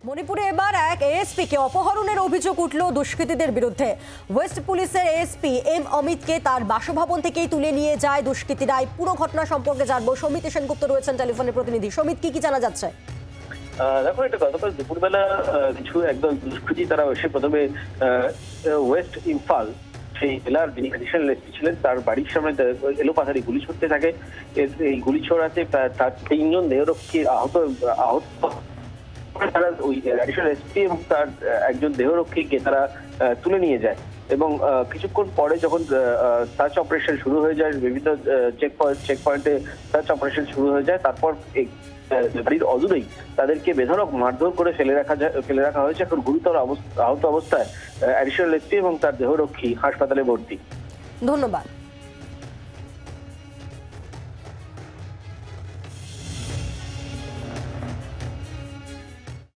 মণিপুরে এবার এক এএসপিকে অপহরণের অভিযোগ উঠল দুষ্কৃতীদের বিরুদ্ধে। ওয়েস্ট পুলিশের এএসপি এম অমিতকে তার বাসভবন থেকেই তুলে নিয়ে যায় দুষ্কৃতীরা। পুরো ঘটনা সম্পর্কে জানবো, সমিত সেনগুপ্ত রয়েছেন টেলিফোনের প্রতিনিধি। সমিত, কি জানা যাচ্ছে? দেখো, এটা গতকাল দুপুরবেলা কিছু একদল দুষ্কৃতী তারা এসে প্রথমে ওয়েস্ট ইম্ফল সেই জেলার যিনি অ্যাডিশনাল এসপি ছিলেন তার বাড়ির সামনে এলোপাথারি গুলি ছুটতে থাকে। এই গুলি ছোড়াতে তার 3 জন দেহরক্ষী আহত। তারা ওই অ্যাডিশনাল এসপি এবং তার একজন দেহরক্ষীকে তারা তুলে নিয়ে যায় এবং কিছুক্ষণ পরে যখন সার্চ অপারেশন শুরু হয়ে যায়, বিভিন্ন চেক পয়েন্টে সার্চ অপারেশন শুরু হয়ে যায়, তারপর বাড়ির অদূরেই তাদেরকে বেধড়ক মারধর করে ফেলে রাখা হয়েছে। এখন গুরুতর আহত অবস্থায় অ্যাডিশনাল এসপি এবং তার দেহরক্ষী হাসপাতালে ভর্তি। ধন্যবাদ।